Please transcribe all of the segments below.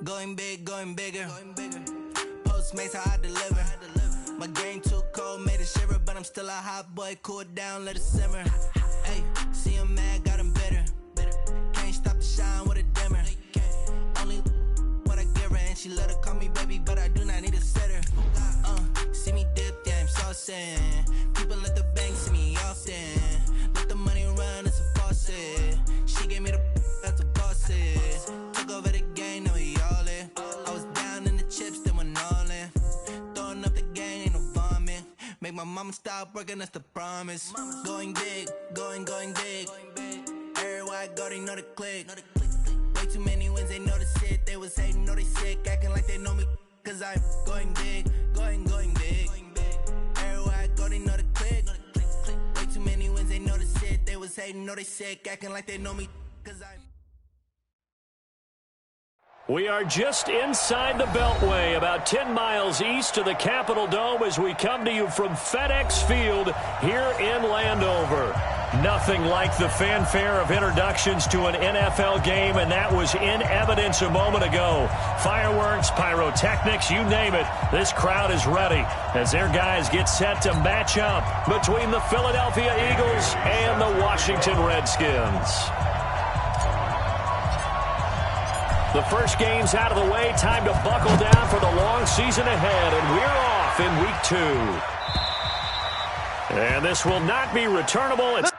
Going big, going bigger. Postmates, how I deliver. My game too cold, made it shiver, but I'm still a hot boy. Cool it down, let it simmer. Hey, see him mad, got him bitter. Can't stop the shine with a dimmer. Only what I give her, and she let her call me baby, but I do not need a sitter. See me dip, yeah, I'm saucing. People at the bank see me often. Let the money run, it's a faucet. She gave me the that's a boss is. Took over the game, now we all in. I was down in the chips, then went all in. Throwing up the game, ain't no vomit. Make my mama stop working, that's the promise. Going big, going big. Everywhere I go, they know the click. Way too many wins, they notice it. They was hating, know they sick, acting like they know me. Cause I'm going big, going big. Everywhere I go, they know the click. Way too many wins, they notice it. They was hating, know they sick, acting like they know me. Cause I'm We are just inside the Beltway, about 10 miles east of the Capitol Dome as we come to you from FedEx Field here in Landover. Nothing like the fanfare of introductions to an NFL game, and that was in evidence a moment ago. Fireworks, pyrotechnics, you name it. This crowd is ready as their guys get set to match up between the Philadelphia Eagles and the Washington Redskins. The first game's out of the way. Time to buckle down for the long season ahead, and we're off in week 2. And this will not be returnable. It's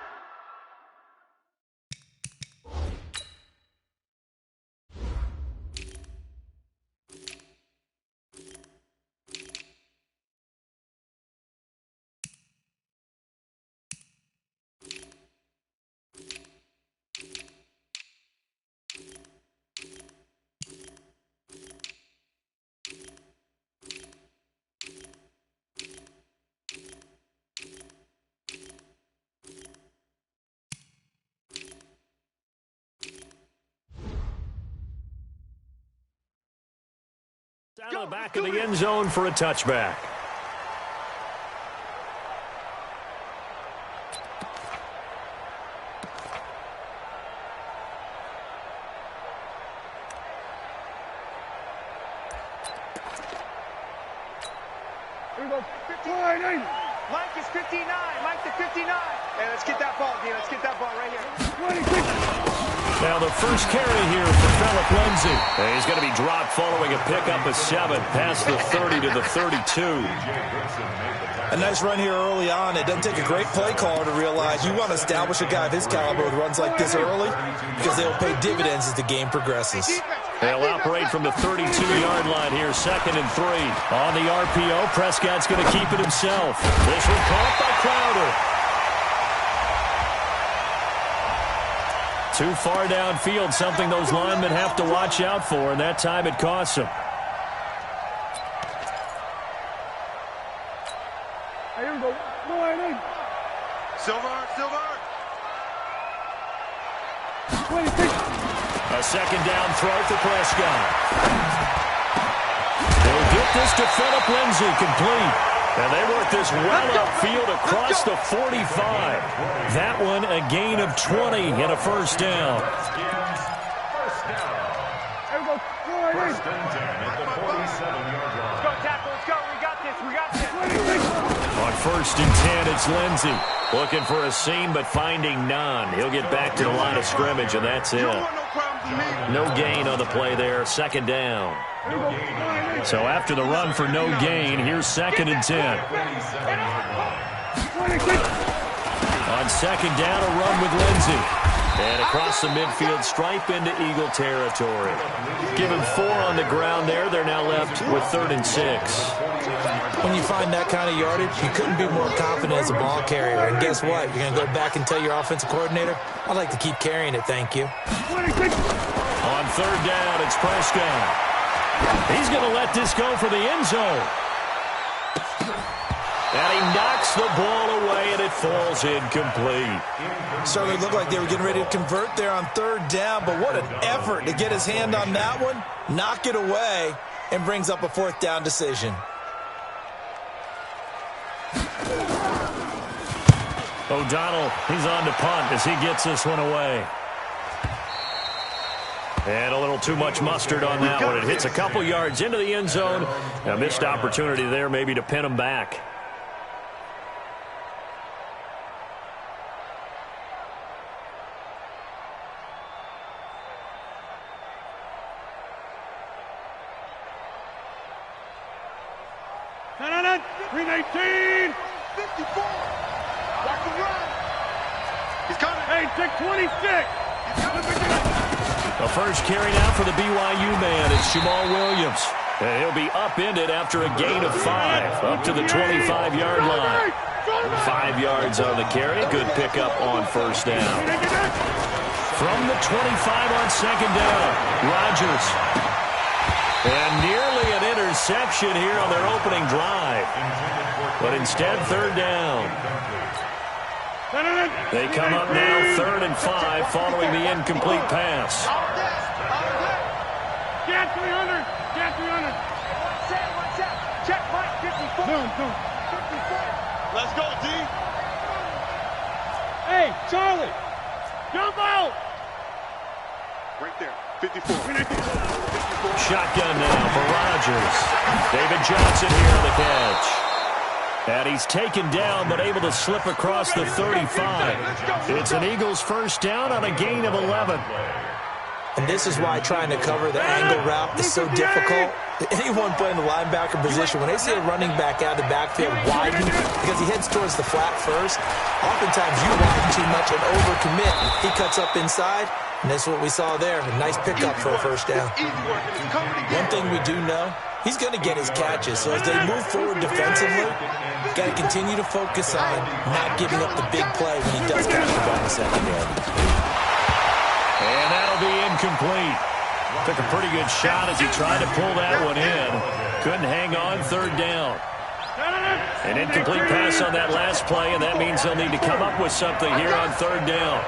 down to the back of the end zone for a touchback. Here we go. 59. Mike is 59. Mike to 59. Hey, let's get that ball, D. Let's get that ball right here. 26. Now the first carry here for Phillip Lindsay. And he's going to be dropped following a pickup of 7 past the 30 to the 32. A nice run here early on. It doesn't take a great play caller to realize you want to establish a guy of his caliber with runs like this early because they will pay dividends as the game progresses. They'll operate from the 32-yard line here, 2nd and 3. On the RPO, Prescott's going to keep it himself. This one caught by Crowder. Too far downfield, something those linemen have to watch out for, and that time it costs them. Here we go. Silver. 26. A second down throw for Prescott. They'll get this to Phillip Lindsay, complete. And they work this well upfield across the 45. That one a gain of 20 and a first down. Here we go. First and 10 at the 47-yard line. Let's go, tackle. Let's go. We got this. 26. On first and 10, it's Lindsay. Looking for a seam, but finding none. He'll get back to the line of scrimmage, and that's it. No gain on the play there. Second down. So after the run for no gain, here's 2nd and 10. On second down, a run with Lindsay. And across the midfield stripe into Eagle territory. Give him 4 on the ground there. They're now left with 3rd and 6. When you find that kind of yardage, you couldn't be more confident as a ball carrier. And guess what? You're going to go back and tell your offensive coordinator, I'd like to keep carrying it, thank you. On 3rd down, it's Prescott. He's going to let this go for the end zone. And he knocks the ball away, and it falls incomplete. Certainly looked like they were getting ready to convert there on 3rd down, but what an effort to get his hand on that one, knock it away, and brings up a 4th down decision. O'Donnell, he's on to punt as he gets this one away. And a little too much mustard on that one. It hits a couple yards into the end zone. A missed opportunity there maybe to pin him back. No. 319. 54. Back to run. He's coming. Hey, 626. The first carry now for the BYU man is Jamal Williams. And he'll be upended after a gain of 5, up to the 25-yard line. 5 yards on the carry. Good pickup on first down. From the 25 on second down, Rodgers. And nearly an interception here on their opening drive. But instead, third down. They come up now 3rd and 5 following the incomplete pass. Get 300. Get 300. Check Mike 54. No. 54. Let's go, D. Hey, Charlie. Jump out. Right there. 54. Shotgun now for Rodgers. David Johnson here on the catch. And he's taken down but able to slip across the 35. It's an Eagles first down on a gain of 11. And this is why trying to cover the angle route is so difficult. Anyone playing the linebacker position, when they see a running back out of the backfield widen because he heads towards the flat first, oftentimes you widen too much and overcommit. He cuts up inside, and that's what we saw there. A nice pickup for a first down. One thing we do know, he's going to get his catches. So as they move forward defensively, got to continue to focus on not giving up the big play when he does catch the ball in the secondary. And that'll be incomplete. Took a pretty good shot as he tried to pull that one in. Couldn't hang on, third down. An incomplete pass on that last play, and that means they'll need to come up with something here on third down.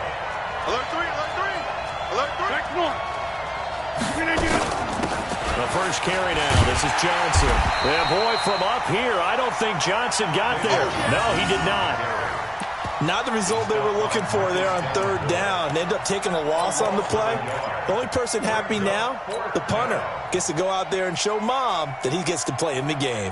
Alert 3, alert 3. Alert 3. Next one. The first carry now. This is Johnson. Yeah, boy, from up here, I don't think Johnson got there. No, he did not. Not the result they were looking for there on third down. They end up taking a loss on the play. The only person happy now, the punter, gets to go out there and show Mom that he gets to play in the game.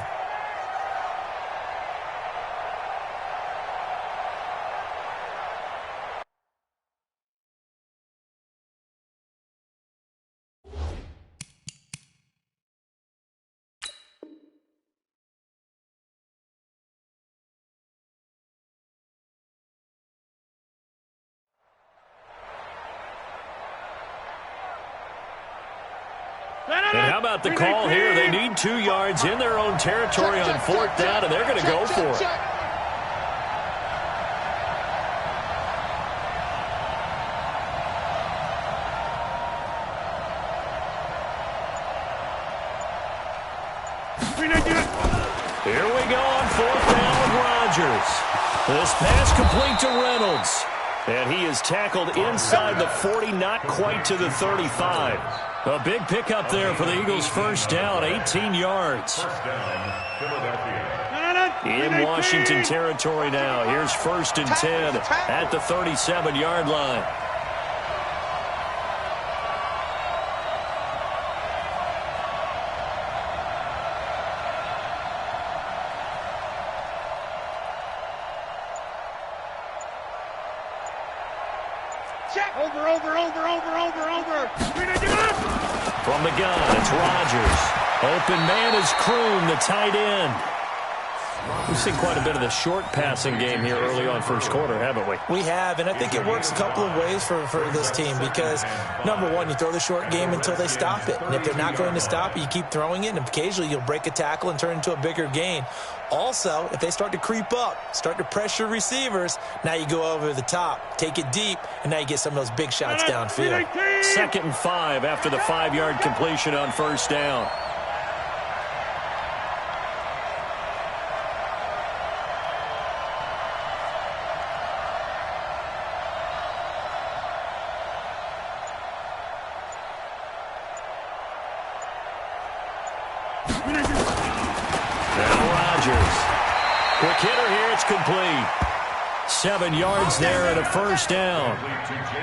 And how about the call here? They need 2 yards in their own territory on fourth down, and they're going to go for it. Here we go on fourth down with Rodgers. This pass complete to Reynolds. And he is tackled inside the 40, not quite to the 35. A big pickup there for the Eagles' first down, 18 yards. In Washington territory now. Here's 1st and 10 at the 37-yard line. Over. From the gun, it's Rodgers. Open man is Kroon, the tight end. We've seen quite a bit of the short passing game here early on first quarter, haven't we? We have, and I think it works a couple of ways for this team because, number one, you throw the short game until they stop it. And if they're not going to stop it, you keep throwing it, and occasionally you'll break a tackle and turn into a bigger gain. Also, if they start to creep up, start to pressure receivers, now you go over the top, take it deep, and now you get some of those big shots downfield. 2nd and 5 after the 5-yard completion on first down. Quick hitter here, it's complete. 7 yards there and a first down.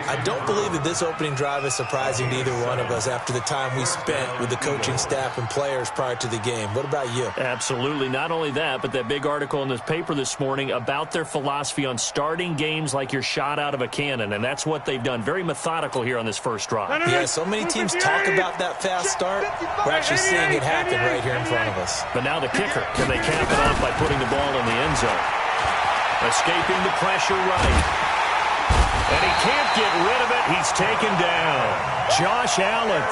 I don't believe that this opening drive is surprising to either one of us after the time we spent with the coaching staff and players prior to the game. What about you? Absolutely. Not only that, but that big article in this paper this morning about their philosophy on starting games like you're shot out of a cannon, and that's what they've done. Very methodical here on this first drive. Yeah, so many teams talk about that fast start. We're actually seeing it happen right here in front of us. But now the kicker. Can they cap it off by putting the ball in the end zone? Escaping the pressure right. And he can't get rid of it. He's taken down. Josh Allen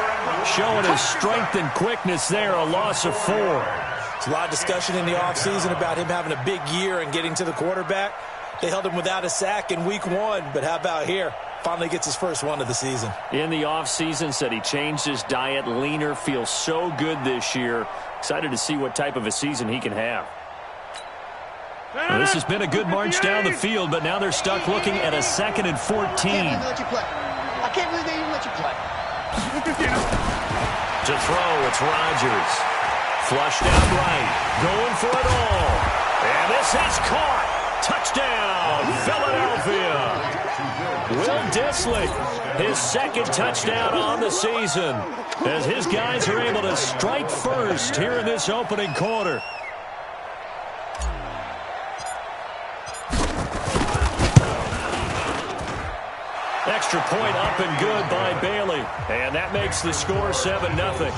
showing his strength and quickness there. A loss of 4. There's a lot of discussion in the offseason about him having a big year and getting to the quarterback. They held him without a sack in week 1, but how about here? Finally gets his first one of the season. In the offseason, said he changed his diet, leaner, feels so good this year. Excited to see what type of a season he can have. Well, this has been a good march down the field, but now they're stuck looking at a 2nd and 14. I can't believe they even let you play. To throw, it's Rodgers. Flushed out right. Going for it all. And this is caught. Touchdown, Philadelphia. Will Dissly, his 2nd touchdown on the season, as his guys are able to strike first here in this opening quarter. Extra point up and good by Bailey. And that makes the score 7-0.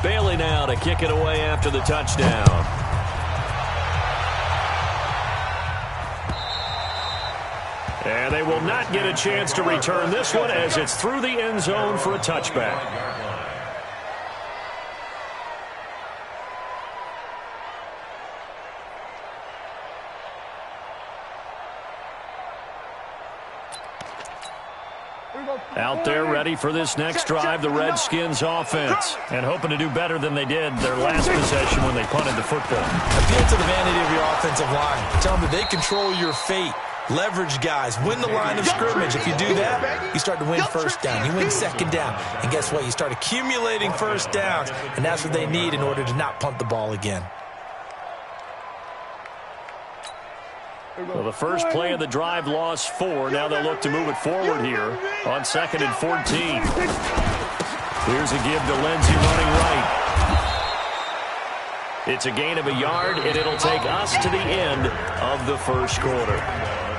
Bailey now to kick it away after the touchdown. And they will not get a chance to return this one as it's through the end zone for a touchback. Out there ready for this next drive, the Redskins offense. And hoping to do better than they did their last possession when they punted the football. Appeal to the vanity of your offensive line. Tell them that they control your fate. Leverage guys. Win the line of scrimmage. If you do that, you start to win first down. You win second down. And guess what? You start accumulating first downs. And that's what they need in order to not punt the ball again. Well, the first play of the drive lost 4. Now they'll look to move it forward here on 2nd and 14. Here's a give to Lindsey running right. It's a gain of a yard, and it'll take us to the end of the first quarter.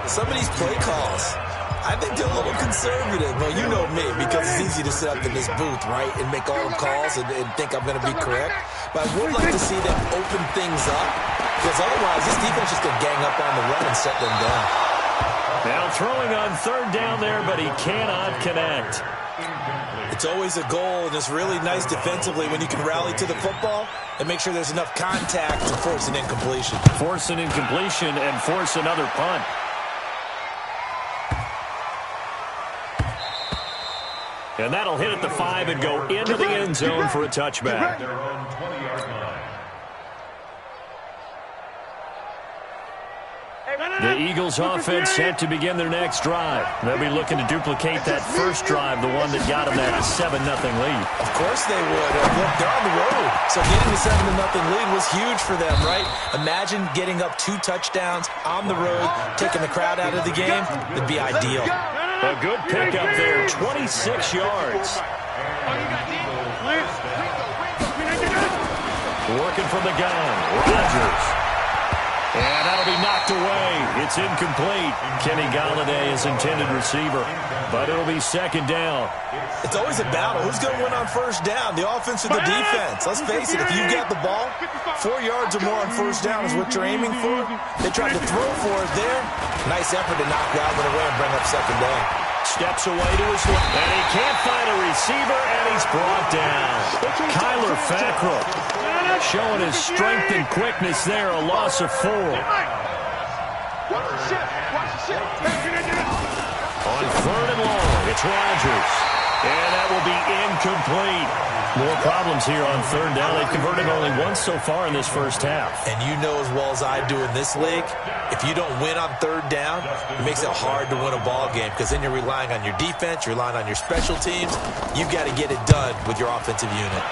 Some of these play calls, I think they're a little conservative. Well, you know me, because it's easy to sit up in this booth, right, and make all the calls and think I'm going to be correct. But I would like to see them open things up, because otherwise this defense is going to gang up on the run and set them down. Now throwing on 3rd down there, but he cannot connect. It's always a goal, and it's really nice defensively when you can rally to the football and make sure there's enough contact to force an incompletion. Force an incompletion and force another punt. And that'll hit at the 5 and go into the end zone for a touchback. The Eagles offense set to begin their next drive. They'll be looking to duplicate that first drive, the one that got them that 7-0 lead. Of course they would. Look, they're on the road. So getting the 7-0 lead was huge for them, right? Imagine getting up 2 touchdowns on the road, taking the crowd out of the game. It'd be ideal. A good pickup there, 26 yards. Working from the gun, Rodgers. And that'll be knocked away. It's incomplete. Kenny Golladay is intended receiver, but it'll be 2nd down. It's always a battle. Who's going to win on first down, the offense or the defense? Let's face it, if you've got the ball, 4 yards or more on first down is what you're aiming for. They tried to throw for it there. Nice effort to knock Godwin away and bring up 2nd down. Steps away to his left, and he can't find a receiver, and he's brought down. Kyler Fackrell showing his strength and quickness there, a loss of 4. On 3rd and long, it's Rodgers. And that will be incomplete. More problems here on 3rd down. They've converted only once so far in this first half. And you know as well as I do in this league, if you don't win on 3rd down, it makes it hard to win a ball game because then you're relying on your defense, you're relying on your special teams. You've got to get it done with your offensive unit.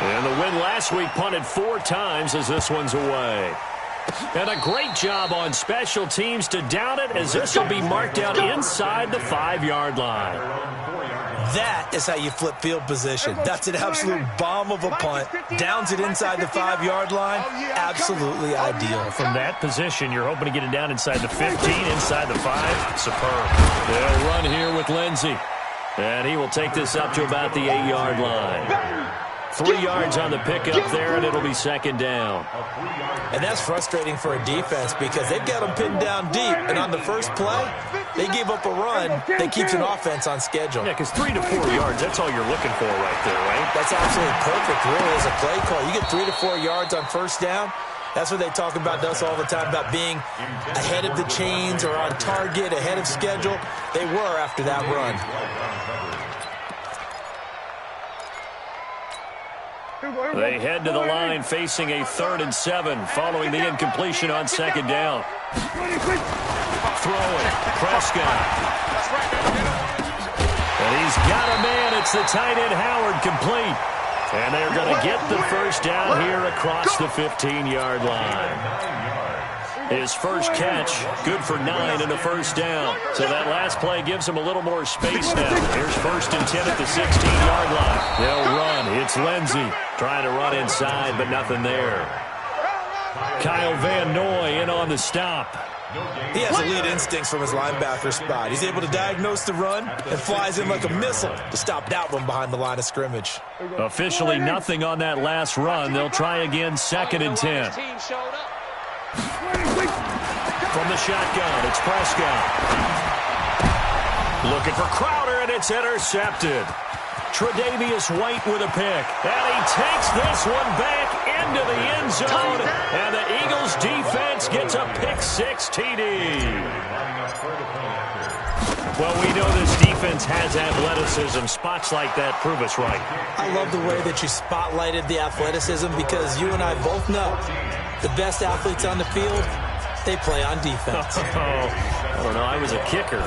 And the win last week punted 4 times as this one's away. And a great job on special teams to down it as this will be marked out inside the 5-yard line. That is how you flip field position. That's an absolute bomb of a punt. Downs it inside the 5-yard line. Absolutely ideal. From that position, you're hoping to get it down inside the 15, inside the 5. Superb. They'll run here with Lindsey. And he will take this up to about the 8-yard line. 3 yards on the pickup there, and it'll be 2nd down. And that's frustrating for a defense because they've got them pinned down deep. And on the first play, they gave up a run that keeps an offense on schedule. Yeah, because 3 to 4 yards, that's all you're looking for right there, right? That's absolutely perfect, really, as a play call. You get 3 to 4 yards on first down. That's what they talk about us all the time, about being ahead of the chains or on target, ahead of schedule. They were after that run. They head to the line facing a 3rd and 7 following the incompletion on 2nd down. Throwing, Prescott. And he's got a man. It's the tight end Howard complete. And they're going to get the first down here across the 15-yard line. His first catch, good for 9 and a first down. So that last play gives him a little more space now. Here's 1st and 10 at the 16-yard line. They'll run. It's Lindsey trying to run inside, but nothing there. Kyle Van Noy in on the stop. He has elite instincts from his linebacker spot. He's able to diagnose the run and flies in like a missile to stop that one behind the line of scrimmage. Officially nothing on that last run. They'll try again, 2nd and 10. From the shotgun, it's Prescott. Looking for Crowder, and it's intercepted. Tre'Davious White with a pick. And he takes this one back into the end zone. And the Eagles defense gets a pick-6 TD. Well, we know this defense has athleticism. Spots like that prove us right. I love the way that you spotlighted the athleticism because you and I both know the best athletes on the field, they play on defense. I don't know. I was a kicker.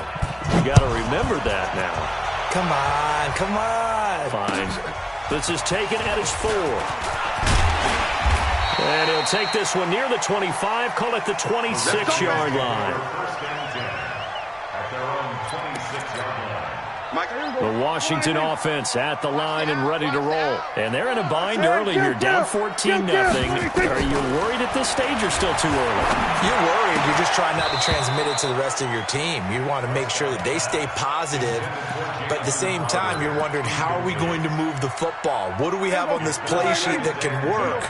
You got to remember that now. Come on, come on. Fine. This is taken at his 4. And he'll take this one near the 25, call it the 26-yard line. The Washington offense at the line and ready to roll. And they're in a bind early here, down 14-0. Are you worried at this stage or still too early? You're worried. You're just trying not to transmit it to the rest of your team. You want to make sure that they stay positive. But at the same time, you're wondering, how are we going to move the football? What do we have on this play sheet that can work?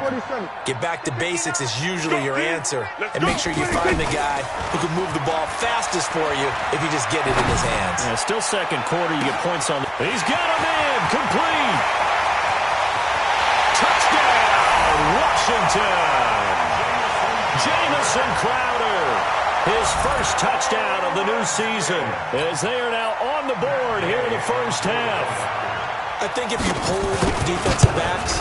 Get back to basics is usually your answer. And make sure you find the guy who can move the ball fastest for you if you just get it in his hands. Yeah, still second quarter. You get points on. He's got a man. Complete. Touchdown, Washington. Jamison Crowder. His first touchdown of the new season as they are now on the board here in the first half. I think if you polled defensive backs,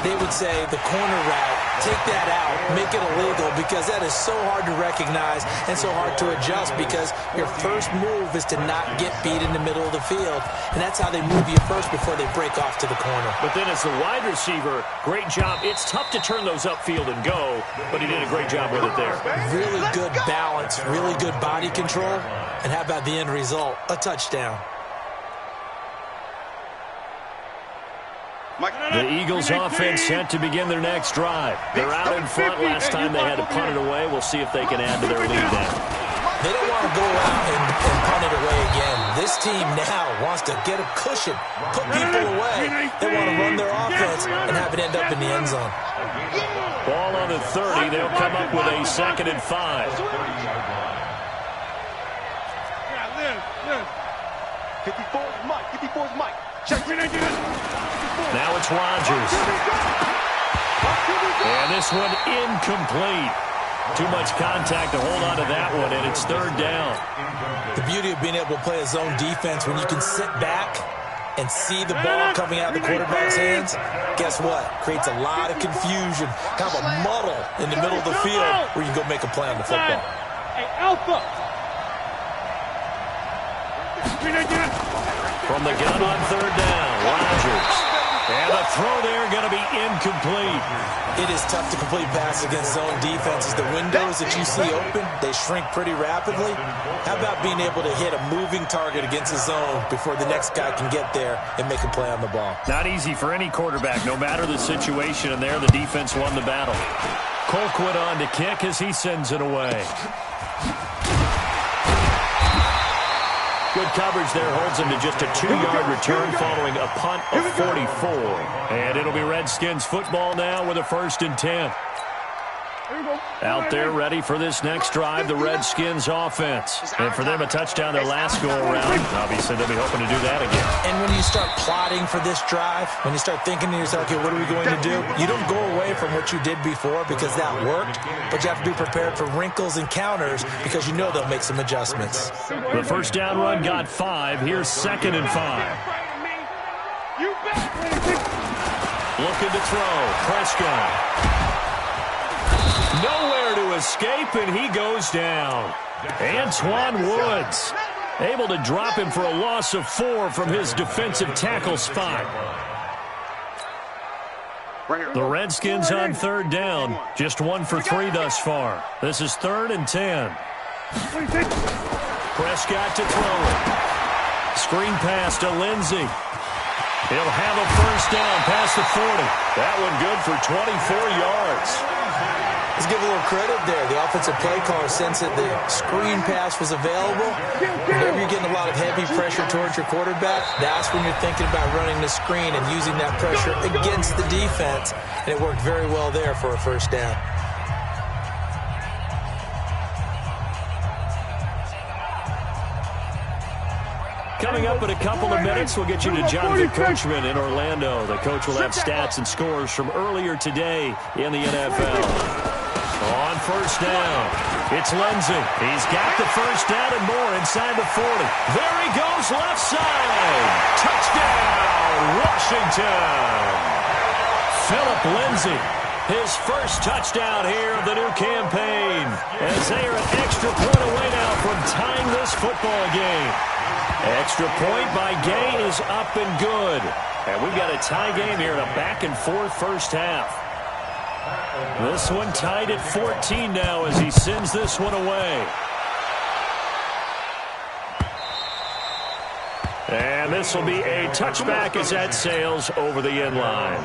they would say the corner route, take that out, make it illegal, because that is so hard to recognize and so hard to adjust because your first move is to not get beat in the middle of the field, and that's how they move you first before they break off to the corner. But then as the wide receiver, great job. It's tough to turn those upfield and go, but he did a great job with it there. Really good balance, really good body control, and how about the end result? A touchdown. The Eagles offense set to begin their next drive. They're out in front. Last time they had to punt it away. We'll see if they can add to their lead now. They don't want to go out and punt it away again. This team now wants to get a cushion, put people away. They want to run their offense and have it end up in the end zone. Ball on the 30. They'll come up with a 2nd and 5. 54's Mike. 54's Mike. Check. Now it's Rodgers. And this one incomplete. Too much contact to hold on to that one, and it's third down. The beauty of being able to play a zone defense when you can sit back and see the ball coming out of the quarterback's hands, guess what? Creates a lot of confusion, kind of a muddle in the middle of the field where you can go make a play on the football. Hey, Alpha! From the gun on third down, Rodgers. And the throw there going to be incomplete. It is tough to complete passes against zone defenses. The windows that you see open, they shrink pretty rapidly. How about being able to hit a moving target against a zone before the next guy can get there and make a play on the ball? Not easy for any quarterback, no matter the situation, and there the defense won the battle. Colquitt on to kick as he sends it away. Good coverage there, holds him to just a 2-yard return following a punt of 44. And it'll be Redskins football now with a 1st and 10. Out there ready for this next drive, the Redskins offense. And for them, a touchdown their last go-around. Obviously, they'll be hoping to do that again. And when you start plotting for this drive, when you start thinking to yourself, okay, what are we going to do? You don't go away from what you did before because that worked, but you have to be prepared for wrinkles and counters because you know they'll make some adjustments. The first down run got 5. Here's 2nd and 5. Looking to throw. Prescott. Nowhere to escape, and he goes down. Antoine Woods able to drop him for a loss of 4 from his defensive tackle spot. The Redskins on third down, just 1 for 3 thus far. This is 3rd and 10. Prescott to throw it. Screen pass to Lindsey. He'll have a first down past the 40. That one good for 24 yards. Let's give a little credit there. The offensive play caller sensed that the screen pass was available. Whenever you're getting a lot of heavy pressure towards your quarterback, that's when you're thinking about running the screen and using that pressure against the defense. And it worked very well there for a first down. Coming up in a couple of minutes, we'll get you to Jonathan Coachman in Orlando. The coach will have stats and scores from earlier today in the NFL. On first down, it's Lindsey. He's got the first down and more inside the 40. There he goes, left side. Touchdown, Washington. Philip Lindsey, his first touchdown here of the new campaign. As they are an extra point away now from tying this football game. Extra point by Gay is up and good. And we've got a tie game here in a back-and-forth first half. This one tied at 14 now as he sends this one away. And this will be a touchback as that sails over the end line.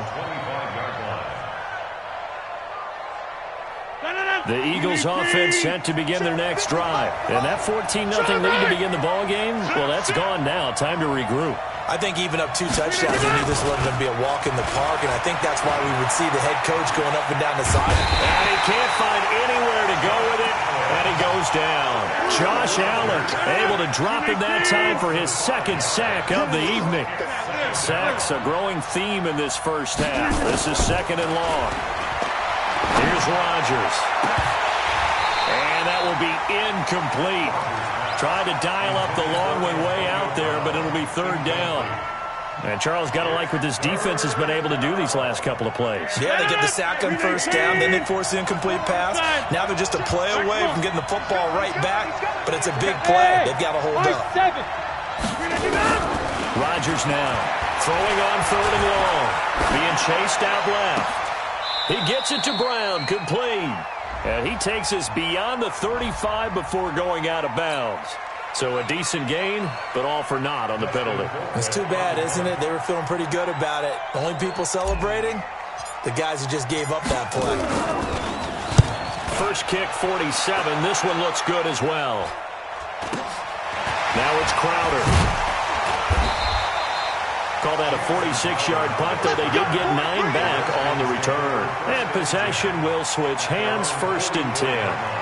The Eagles offense set to begin their next drive. And that 14-0 lead to begin the ball game, well, that's gone now. Time to regroup. I think even up 2 touchdowns, they knew this wasn't going to be a walk in the park, and I think that's why we would see the head coach going up and down the side. And he can't find anywhere to go with it, and he goes down. Josh Allen able to drop him that time for his 2nd sack of the evening. Sacks a growing theme in this first half. This is 2nd and long. Here's Rodgers. And that will be incomplete. Tried to dial up the long one way out there, but it'll be 3rd down. And Charles, got to like what this defense has been able to do these last couple of plays. Yeah, they get the sack on first down, then they force the incomplete pass. Now they're just a play away from getting the football right back, but it's a big play. They've got to hold up. Rodgers now throwing on 3rd and long, being chased out left. He gets it to Brown, complete. And he takes us beyond the 35 before going out of bounds. So a decent gain, but all for naught on the penalty. It's too bad, isn't it? They were feeling pretty good about it. The only people celebrating, the guys who just gave up that play. First kick, 47. This one looks good as well. Now it's Crowder. Call that a 46-yard punt, though they did get 9 back on the return. And possession will switch hands, 1st and 10.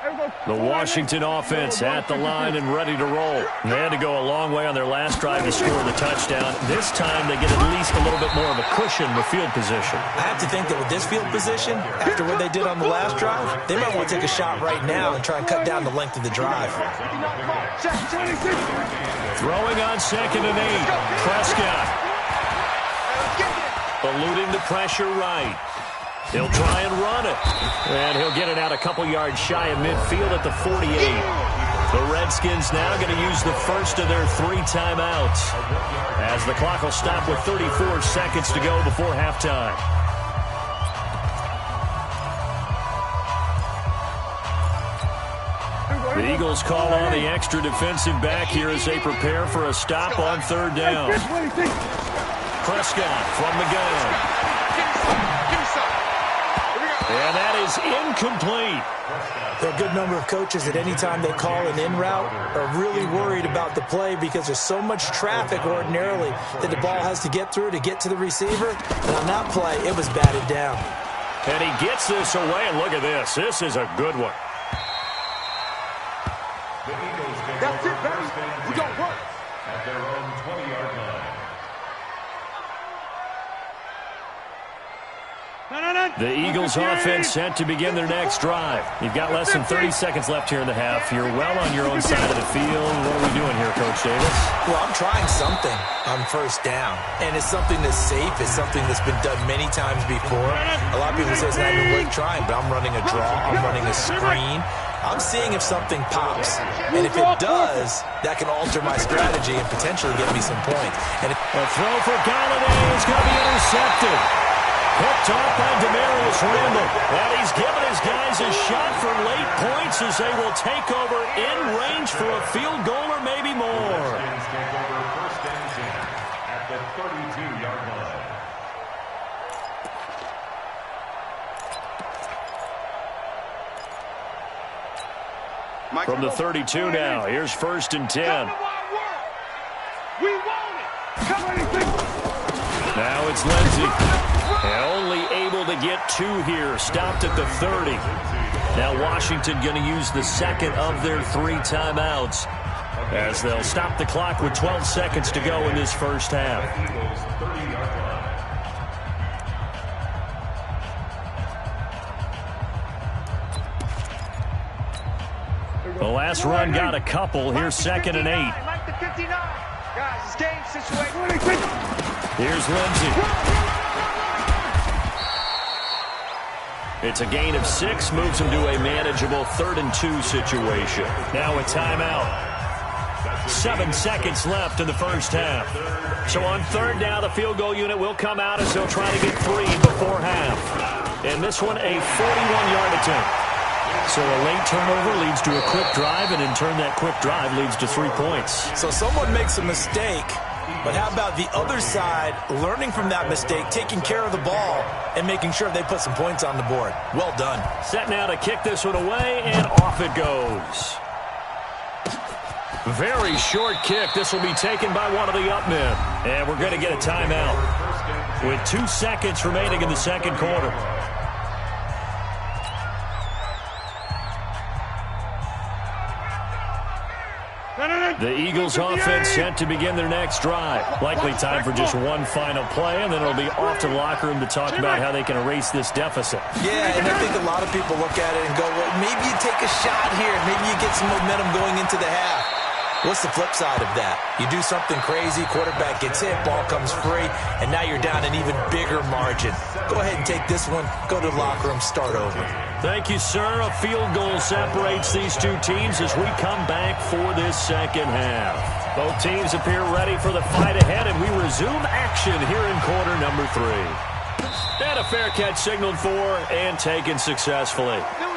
The Washington offense at the line and ready to roll. They had to go a long way on their last drive to score the touchdown. This time they get at least a little bit more of a cushion with field position. I have to think that with this field position, after what they did on the last drive, they might want to take a shot right now and try and cut down the length of the drive. Throwing on 2nd and 8. Prescott. Eluding the pressure right. He'll try and run it. And he'll get it out a couple yards shy of midfield at the 48. The Redskins now going to use the first of their 3 timeouts, as the clock will stop with 34 seconds to go before halftime. The Eagles call on the extra defensive back here as they prepare for a stop on 3rd down. Prescott from the gun. And that is incomplete. There are a good number of coaches at any time they call an in route are really worried about the play because there's so much traffic ordinarily that the ball has to get through to get to the receiver. And on that play, it was batted down. And he gets this away, and look at this. This is a good one. That's it, baby. We don't work. At their own 20-yard line. The Eagles offense set to begin their next drive. You've got less than 30 seconds left here in the half. You're well on your own side of the field. What are we doing here, Coach Davis? Well, I'm trying something on 1st down, and it's something that's safe. It's something that's been done many times before. A lot of people say it's not even worth trying, but I'm running a draw. I'm running a screen. I'm seeing if something pops, and if it does, that can alter my strategy and potentially get me some points. And a throw for Golladay is going to be intercepted. Picked off by Damarious Randall. And he's given his guys a shot for late points as they will take over in range for a field goal or maybe more. Redskins take over 1st and 10 at the 32-yard line. From the 32 now, here's 1st and 10. We want it. Now it's Lindsey. Only able to get 2 here. Stopped at the 30. Now Washington going to use the 2nd of their 3 timeouts, as they'll stop the clock with 12 seconds to go in this first half. The last run got a couple. Here's 2nd and 8. Mike the 59. Guys, it's game situation. Here's Lindsey. It's a gain of 6, moves him to a manageable 3rd and 2 situation. Now a timeout. 7 seconds left in the first half. So on 3rd down, the field goal unit will come out as they'll try to get 3 before half. And this one, a 41-yard attempt. So a late turnover leads to a quick drive, and in turn that quick drive leads to 3 points. So someone makes a mistake, but how about the other side learning from that mistake, taking care of the ball, and making sure they put some points on the board? Well done. Set now to kick this one away, and off it goes. Very short kick. This will be taken by one of the up men. And we're going to get a timeout with 2 seconds remaining in the 2nd quarter. The Eagles offense set to begin their next drive. Likely time for just one final play, and then it'll be off to the locker room to talk about how they can erase this deficit. Yeah, and I think a lot of people look at it and go, well, maybe you take a shot here. Maybe you get some momentum going into the half. What's the flip side of that? You do something crazy, quarterback gets hit, ball comes free, and now you're down an even bigger margin. Go ahead and take this one, go to the locker room, start over. Thank you, sir. A field goal separates these 2 teams as we come back for this 2nd half. Both teams appear ready for the fight ahead, and we resume action here in quarter number 3. And a fair catch signaled for and taken successfully. No.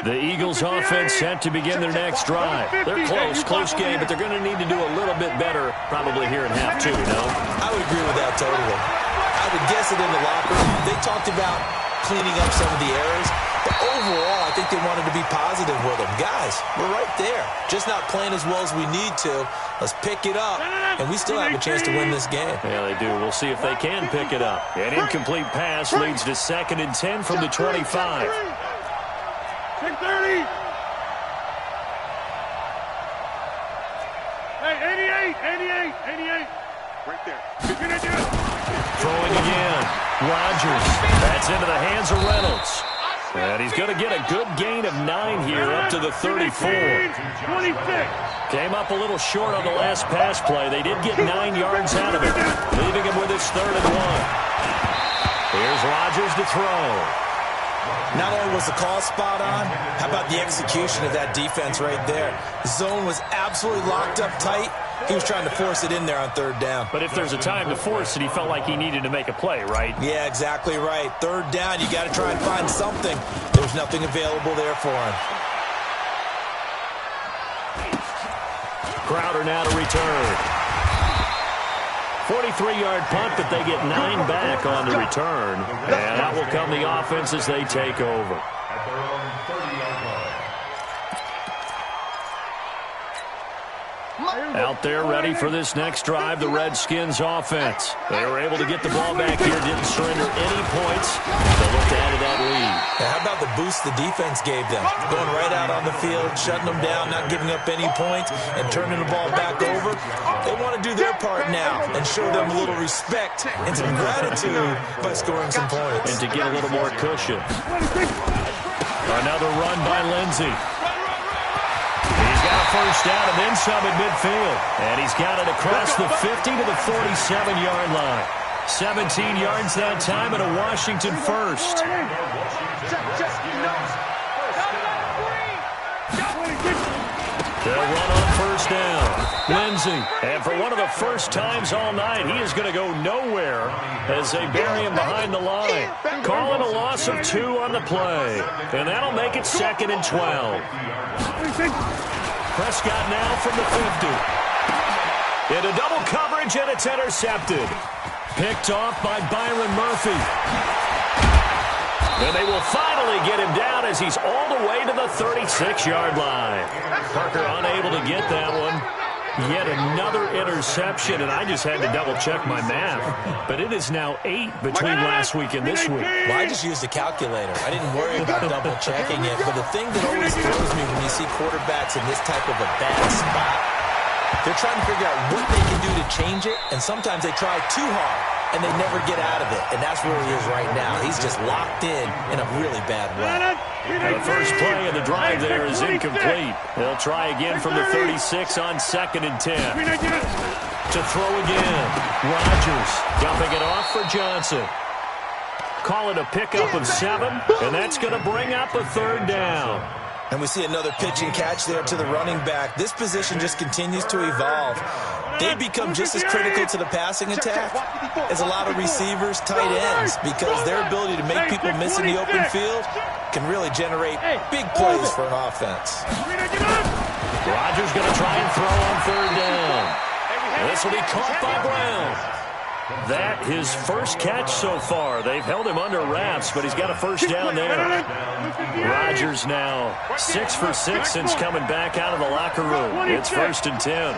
The Eagles offense set to begin their next drive. They're close game, but they're going to need to do a little bit better probably here in half two, no? I would agree with that totally. I would guess it in the locker room. They talked about cleaning up some of the errors, but overall, I think they wanted to be positive with them. Guys, we're right there. Just not playing as well as we need to. Let's pick it up, and we still have a chance to win this game. Yeah, they do. We'll see if they can pick it up. An incomplete pass leads to 2nd and 10 from the 25. 6:30. Hey, 88. Right there. Throwing again. Rodgers. That's into the hands of Reynolds. And he's going to get a good gain of 9 here up to the 34. 26. Came up a little short on the last pass play. They did get 9 yards out of it, leaving him with his 3rd and 1. Here's Rodgers to throw. Not only was the call spot on, how about the execution of that defense right there? The zone was absolutely locked up tight. He was trying to force it in there on 3rd down. But if there's a time to force it, he felt like he needed to make a play, right? Yeah, exactly right. 3rd down, you got to try and find something. There's nothing available there for him. Crowder now to return. 43-yard punt, but they get 9 back on the return. And out will come the offense as they take over. At their own 30-yard line. Out there ready for this next drive, the Redskins offense. They were able to get the ball back here, didn't surrender any points. They'll look to add to that lead. Now, how about the boost the defense gave them? Going right out on the field, shutting them down, not giving up any points, and turning the ball back over. They want to do their part now and show them a little respect and some gratitude by scoring some points. And to get a little more cushion. Another run by Lindsey. He's got a 1st down and then some at midfield. And he's got it across the 50 to the 47-yard line. 17 yards that time and a Washington 1st. They'll run on 1st down. Lindsey. And for one of the first times all night, he is going to go nowhere as they bury him behind the line. Calling a loss of 2 on the play. And that'll make it 2nd and 12. Prescott now from the 50. Into double coverage, and it's intercepted. Picked off by Byron Murphy. And they will finally get him down as he's all the way to the 36-yard line. Parker unable to get that one. Yet another interception, and I just had to double-check my math. But it is now 8 between last week and this week. Well, I just used a calculator. I didn't worry about double-checking it. But the thing that always throws me when you see quarterbacks in this type of a bad spot, they're trying to figure out what they can do to change it, and sometimes they try too hard, and they never get out of it. And that's where he is right now. He's just locked in a really bad way. The first play of the drive there is incomplete. They'll try again from the 36 on 2nd and 10. To throw again. Rodgers dumping it off for Johnson. Call it a pickup of 7, and that's going to bring up a 3rd down. And we see another pitch and catch there to the running back. This position just continues to evolve. They become just as critical to the passing attack as a lot of receivers, tight ends, because their ability to make people miss in the open field can really generate big plays for an offense. Rodgers going to try and throw on 3rd down. This will be caught by Brown. That his first catch so far. They've held him under wraps, but he's got a 1st down there. Rodgers now 6 for 6 since coming back out of the locker room. It's 1st and 10.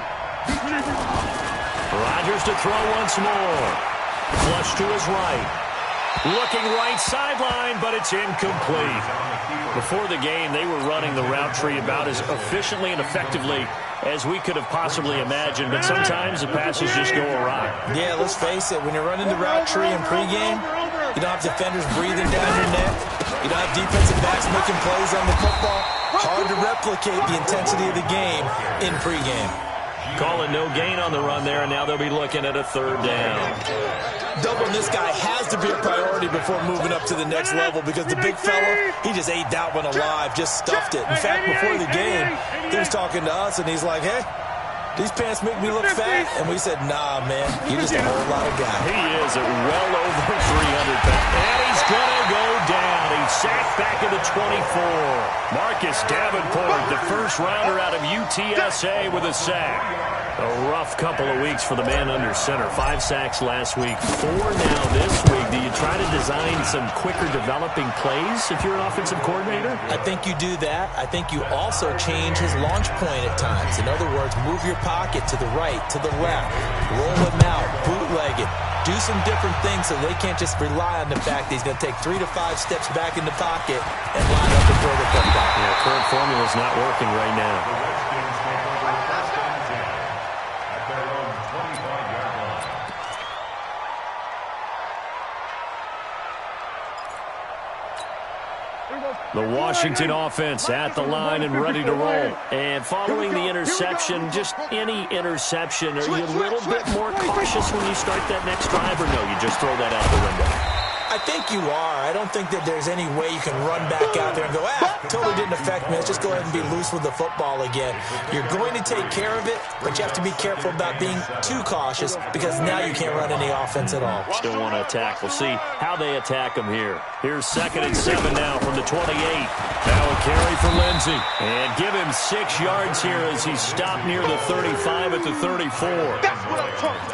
Rodgers to throw once more. Flush to his right. Looking right sideline, but it's incomplete. Before the game, they were running the route tree about as efficiently and effectively as we could have possibly imagined, but sometimes the passes just go awry. Yeah, let's face it, when you're running the route tree in pregame, you don't have defenders breathing down your neck. You don't have defensive backs making plays on the football. Hard to replicate the intensity of the game in pregame. Calling no gain on the run there, and now they'll be looking at a 3rd down. Doubling this guy has to be a priority before moving up to the next level, because the big fella, he just ate that one alive, just stuffed it. In fact, before the game, he was talking to us, and he's like, hey, these pants make me look fat. And we said, nah, man, you're just a whole lot of guy. He is at well over 300 pounds. And he's going to go down. He's sacked back at the 24. Marcus Davenport, the first rounder out of UTSA with a sack. A rough couple of weeks for the man under center. 5 sacks last week, 4 now this week. Do you try to design some quicker developing plays if you're an offensive coordinator? I think you do that. I think you also change his launch point at times. In other words, move your pocket to the right, to the left, roll him out, bootleg it. Do some different things so they can't just rely on the fact that he's going to take 3 to 5 steps back in the pocket and line up and throw the football. Yeah, current formula's not working right now. The Washington offense at the line and ready to roll. And following the interception, just any interception, are you a little bit more cautious when you start that next drive, or no, you just throw that out the window? I think you are. I don't think that there's any way you can run back out there and go, totally didn't affect me. Let's just go ahead and be loose with the football again. You're going to take care of it, but you have to be careful about being too cautious because now you can't run any offense at all. Still want to attack. We'll see how they attack them here. Here's 2nd and 7 now from the 28. Now a carry for Lindsey. And give him 6 yards here as he's stopped near the 35 at the 34.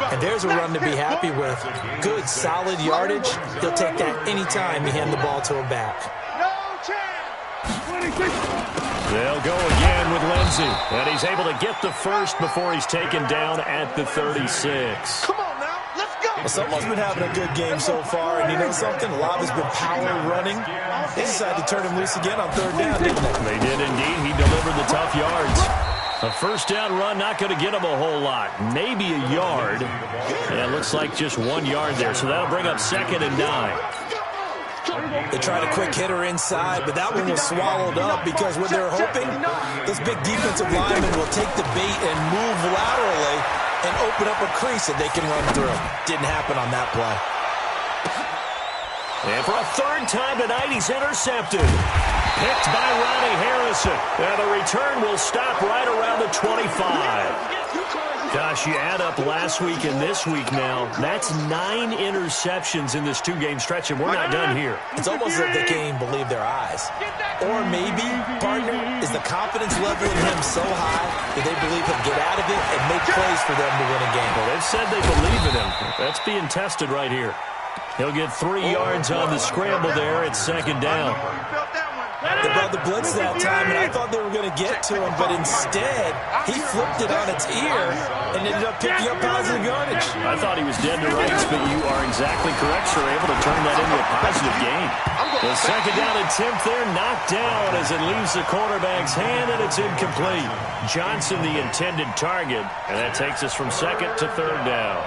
And there's a run to be happy with. Good, solid yardage. He'll take that anytime you hand the ball to a back. No chance. 26. They'll go again with Lindsey. And he's able to get the first before he's taken down at the 36. Come on now, let's go. Well, someone's been having a good game so far, and you know something? A lot has been power running. They decided to turn him loose again on 3rd down, didn't they? They did indeed. He delivered the tough yards. A first down run, not going to get him a whole lot. Maybe a yard. And it looks like just 1 yard there. So that'll bring up 2nd and 9. They tried a quick hitter inside, but that one was swallowed up because what they're hoping, this big defensive lineman will take the bait and move laterally and open up a crease that they can run through. Didn't happen on that play. And for a 3rd time tonight, he's intercepted. Picked by Ronnie Harrison. And the return will stop right around the 25. Gosh, you add up last week and this week now. That's 9 interceptions in this 2-game stretch, and we're not done here. It's almost as if they can't even believe their eyes. Or maybe, partner, is the confidence level in him so high that they believe he'll get out of it and make plays for them to win a game. Well, they've said they believe in him. That's being tested right here. He'll get 3 yards on the scramble there at 2nd down. They brought the blitz that time, and I thought they were going to get to him, but instead, he flipped it on its ear and ended up picking up positive yardage. I thought he was dead to rights, but you are exactly correct, sir. Able to turn that into a positive gain. The 2nd down attempt there knocked down as it leaves the quarterback's hand, and it's incomplete. Johnson, the intended target, and that takes us from 2nd to 3rd down.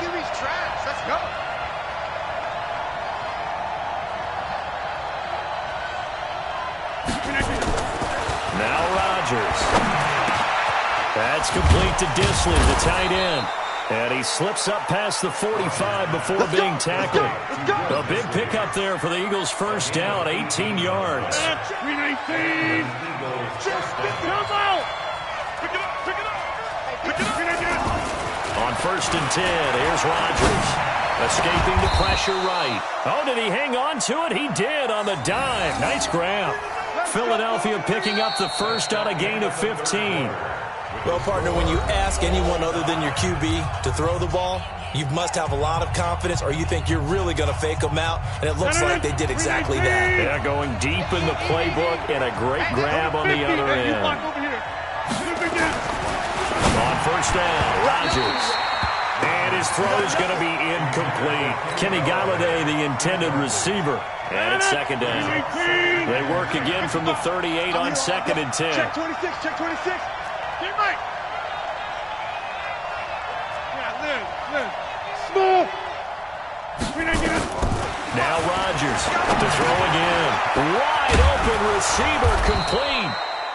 QB's trash. Let's go. Now Rodgers. That's complete to Disley, the tight end. And he slips up past the 45 before being tackled. A big pickup there for the Eagles' 1st down, 18 yards. 319. Come out. Pick it up. Pick it up. Pick it up. On 1st and 10, here's Rodgers. Escaping the pressure right. Oh, did he hang on to it? He did on the dive. Nice grab. Philadelphia picking up the first on a gain of 15. Well, partner, when you ask anyone other than your QB to throw the ball, you must have a lot of confidence, or you think you're really going to fake them out, and it looks like they did exactly that. Yeah, going deep in the playbook and a great grab on the other end. On 1st down, Rodgers. And his throw is going to be incomplete. Kenny Golladay, the intended receiver. And it's 2nd down. They work again from the 38 on 2nd and 10. Check 26. Check 26. Get Mike. Yeah, Liz. Small. Now Rodgers to throw again. Wide open receiver, complete.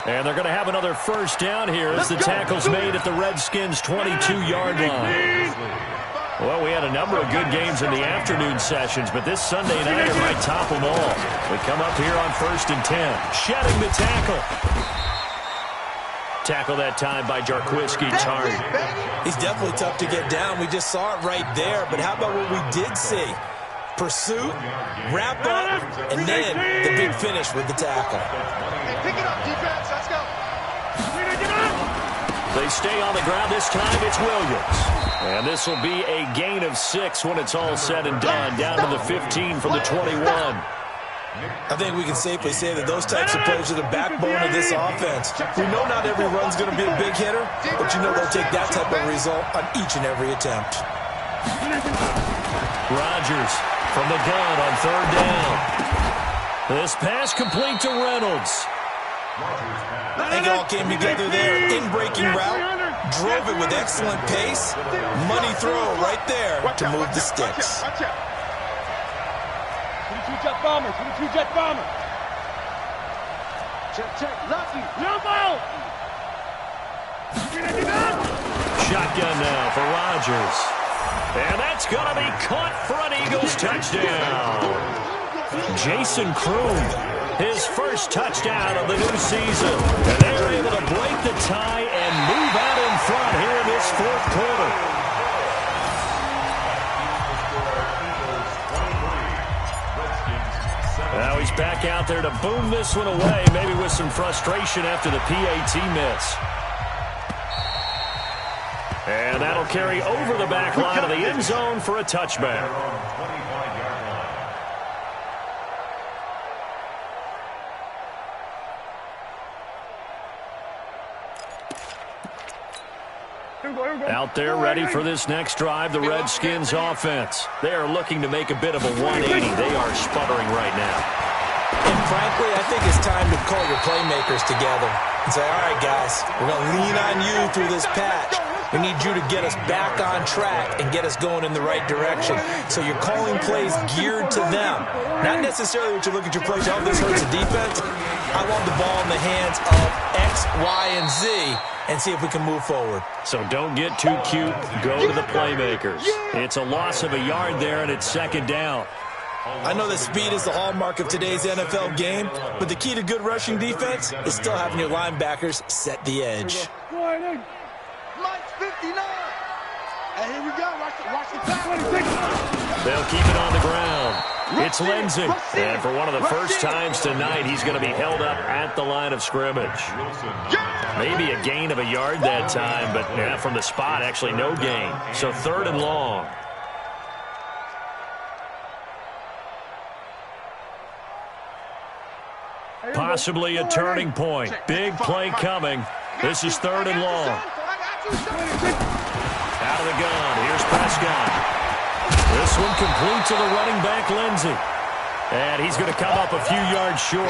And they're going to have another 1st down here as the tackle's made at the Redskins' 22-yard line. Well, we had a number of good games in the afternoon sessions, but this Sunday night might top them all. We come up here on 1st and 10. Shedding the tackle. Tackle that time by Jarquiski Tardy. He's definitely tough to get down. We just saw it right there. But how about what we did see? Pursuit, wrap up, and then the big finish with the tackle. Hey, pick it up, defense. Let's go. They stay on the ground. This time it's Williams. And this will be a gain of 6 when it's all said and done. Down to the 15 from the 21. I think we can safely say that those types of plays are the backbone of this offense. We know not every run's going to be a big hitter, but you know they'll take that type of result on each and every attempt. Rodgers from the gun on 3rd down. This pass complete to Reynolds. I think it all came together there. In-breaking route, drove it with excellent pace. Money throw right there to move the sticks. 22-jet bomber, 22-jet bomber. Check, Lucky, Lambo. Shotgun now for Rodgers. And that's going to be caught for an Eagles touchdown. Jason Kroon, his first touchdown of the new season. And they're able to break the tie and move out in front here in this 4th quarter. Now he's back out there to boom this one away, maybe with some frustration after the PAT miss. And that'll carry over the back line of the end zone for a touchback. Out there ready for this next drive, the Redskins offense. They are looking to make a bit of a 180. They are sputtering right now. And frankly, I think it's time to call your playmakers together and say, all right, guys, we're going to lean on you through this patch. We need you to get us back on track and get us going in the right direction. So you're calling plays geared to them. Not necessarily what you look at your plays, oh, this hurts the defense. I want the ball in the hands of X, Y, and Z and see if we can move forward. So don't get too cute. Go to the playmakers. It's a loss of a yard there, and it's 2nd down. I know that speed is the hallmark of today's NFL game, but the key to good rushing defense is still having your linebackers set the edge. Mike's 59. And here we go. Watch the pass. They'll keep it on the ground. It's Lindsey. And for one of the first times tonight, he's going to be held up at the line of scrimmage. Maybe a gain of a yard that time, but from the spot, actually no gain. So 3rd and long. Possibly a turning point. Big play coming. This is 3rd and long. Out of the gun. Here's Prescott. This one complete to the running back, Lindsey. And he's going to come up a few yards short.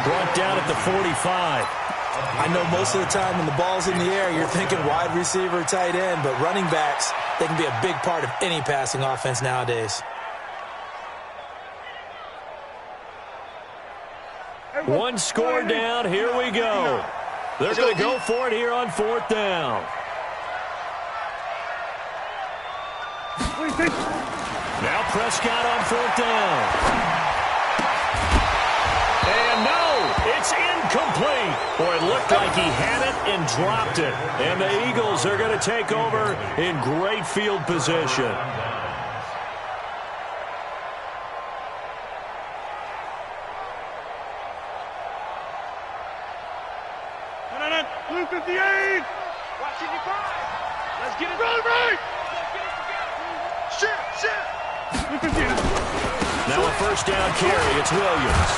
Brought down at the 45. I know most of the time when the ball's in the air, you're thinking wide receiver, tight end, but running backs, they can be a big part of any passing offense nowadays. One score down. Here we go. They're going to go for it here on 4th down. Now Prescott on 4th down. And no, it's incomplete. Boy, it looked like he had it and dropped it. And the Eagles are going to take over in great field position. Blue 58. Watch it, let's get it. Run, right. Shit. Now a 1st down carry. It's Williams.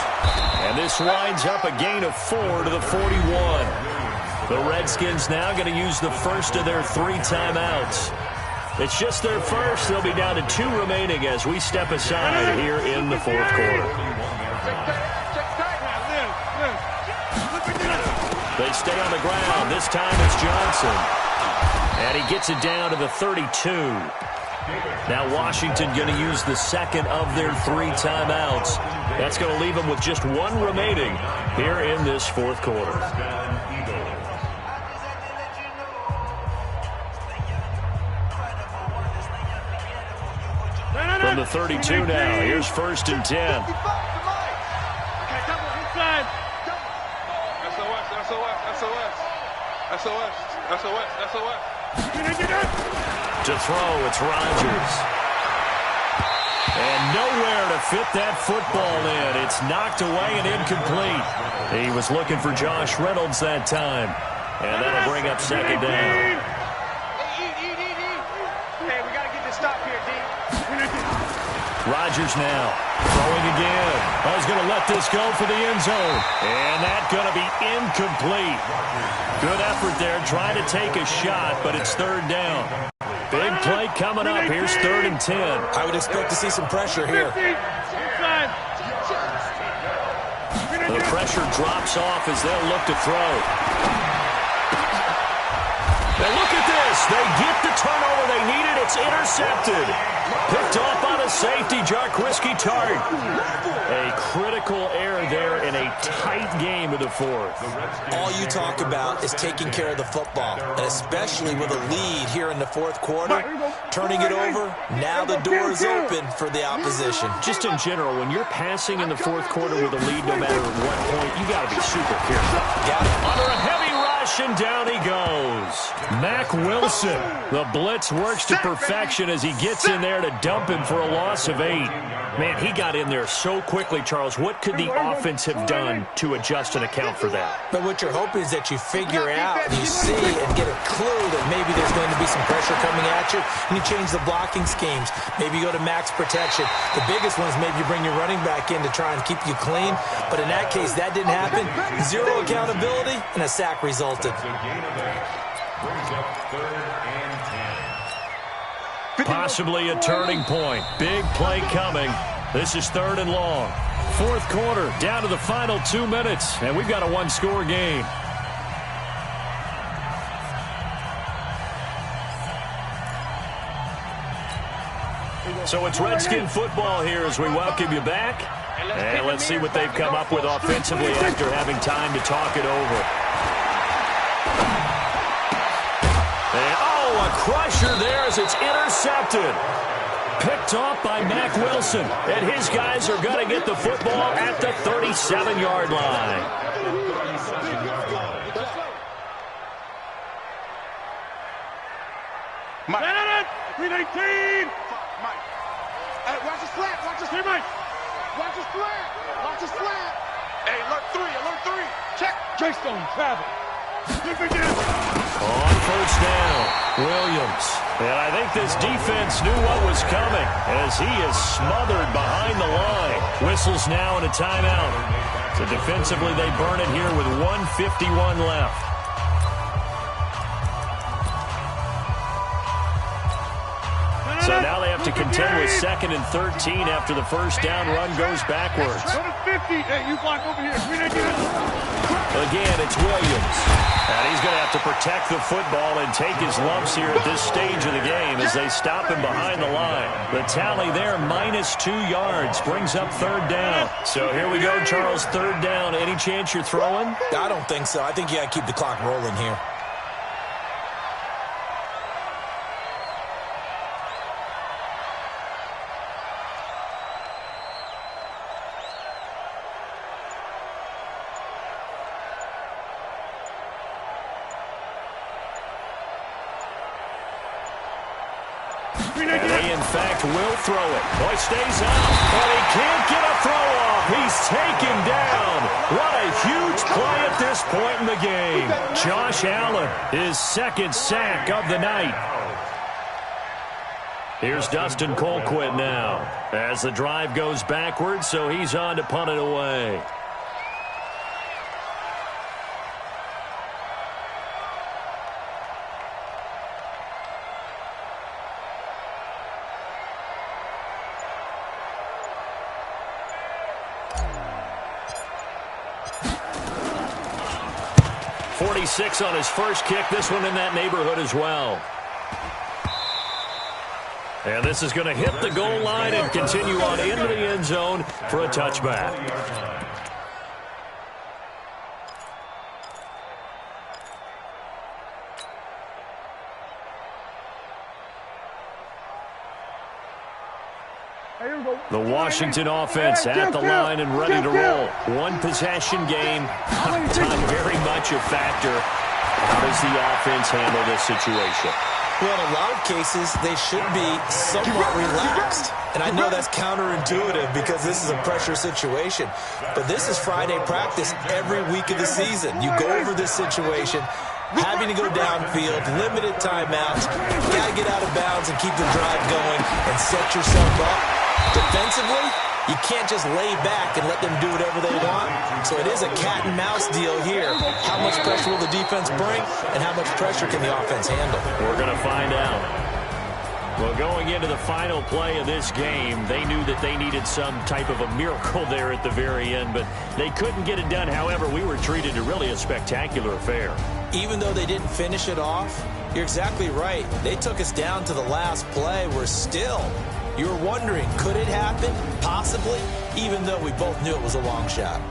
And this winds up a gain of 4 to the 41. The Redskins now going to use the first of their 3 timeouts. It's just their first. They'll be down to 2 remaining as we step aside here in the 4th quarter. They stay on the ground. This time it's Johnson. And he gets it down to the 32. Now Washington going to use the 2nd of their 3 timeouts. That's going to leave them with just 1 remaining here in this 4th quarter. the 32 now. Here's 1st and 10. SOS. To throw, it's Rodgers. And nowhere to fit that football in. It's knocked away and incomplete. He was looking for Josh Reynolds that time. And that'll bring up 2nd down. Hey, we got to get this stop here, D. Rodgers now throwing again. He's going to let this go for the end zone. And that's going to be incomplete. Good effort there, trying to take a shot, but it's 3rd down. Big play coming up. Here's 3rd and 10. I would expect to see some pressure here. The pressure drops off as they'll look to throw. And look at this. They get the turnover they needed. It's intercepted. Picked off by the safety, Jaquiski Tartt. A critical error there in a tight game of the 4th. All you talk about is taking care of the football, and especially with a lead here in the 4th quarter, turning it over, now the door is open for the opposition. Just in general, when you're passing in the 4th quarter with a lead, no matter what point, you got to be super careful. Under a heavy rush, and down he goes. Mack Wilson. The blitz works to perfection as he gets in there to dump him for a loss of 8. Man, he got in there so quickly, Charles. What could the offense have done to adjust and account for that? But what you're hoping is that you figure out, you see, and get a clue that maybe there's going to be some pressure coming at you, and you change the blocking schemes. Maybe you go to max protection. The biggest one is maybe you bring your running back in to try and keep you clean. But in that case, that didn't happen. 0 accountability, and a sack resulted. Brings up 3rd and 10. Possibly a turning point. Big play coming. This is 3rd and long. 4th quarter, down to the final 2 minutes, and we've got a 1-score game. So it's Redskin football here as we welcome you back. And let's see what they've come up with offensively after having time to talk it over. A crusher there as it's intercepted. Picked off by Mack Wilson. And his guys are going to get the football at the 37-yard line. Mike. 319. Mike. Hey, watch his flat. Watch his flat. Watch his flat. Watch his flat. Hey, alert 3. Check. J-Stone, travel. On 1st down, Williams. And I think this defense knew what was coming as he is smothered behind the line. Whistles now and a timeout. So defensively, they burn it here with 1:51 left. So now they have to contend with 2nd and 13 after the 1st down run goes backwards. 50. Hey, you block over here. Again, it's Williams. And he's going to have to protect the football and take his lumps here at this stage of the game as they stop him behind the line. The tally there, -2 yards, brings up 3rd down. So here we go, Charles, 3rd down. Any chance you're throwing? I don't think so. I think you got to keep the clock rolling here. They, in fact, will throw it. Boy, stays out, but he can't get a throw off. He's taken down. What a huge play at this point in the game. Josh Allen, his 2nd sack of the night. Here's Dustin Colquitt now as the drive goes backwards, so he's on to punt it away. .46 on his first kick. This one in that neighborhood as well. And this is going to hit the goal line and continue on into the end zone for a touchback. The Washington offense at the line and ready to roll. One possession game. Time very much a factor. How does the offense handle this situation? Well, in a lot of cases, they should be somewhat relaxed. And I know that's counterintuitive because this is a pressure situation. But this is Friday practice every week of the season. You go over this situation, having to go downfield, limited timeouts, got to get out of bounds and keep the drive going and set yourself up. Defensively, you can't just lay back and let them do whatever they want. So it is a cat and mouse deal here. How much pressure will the defense bring, and how much pressure can the offense handle? We're going to find out. Well, going into the final play of this game, they knew that they needed some type of a miracle there at the very end, but they couldn't get it done. However, we were treated to really a spectacular affair. Even though they didn't finish it off, you're exactly right. They took us down to the last play. We're still... You were wondering, could it happen? Possibly, even though we both knew it was a long shot.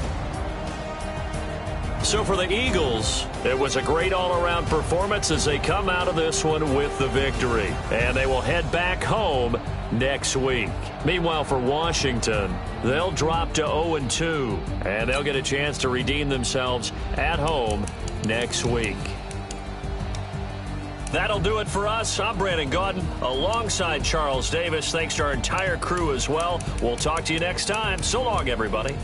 So for the Eagles, it was a great all-around performance as they come out of this one with the victory. And they will head back home next week. Meanwhile, for Washington, they'll drop to 0-2, and they'll get a chance to redeem themselves at home next week. That'll do it for us. I'm Brandon Gaudin alongside Charles Davis. Thanks to our entire crew as well. We'll talk to you next time. So long, everybody.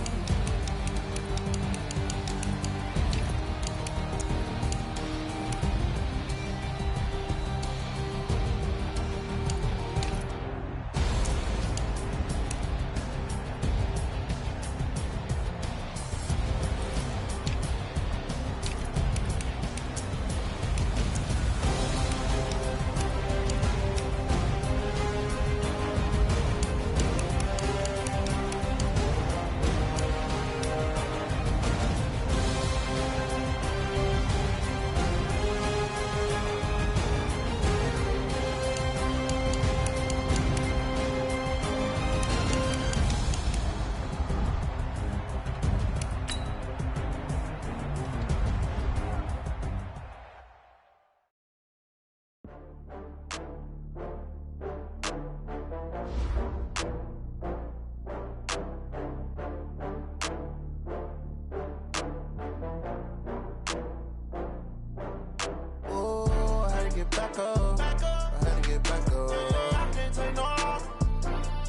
Back up. I had to get back up. I can't take no loss.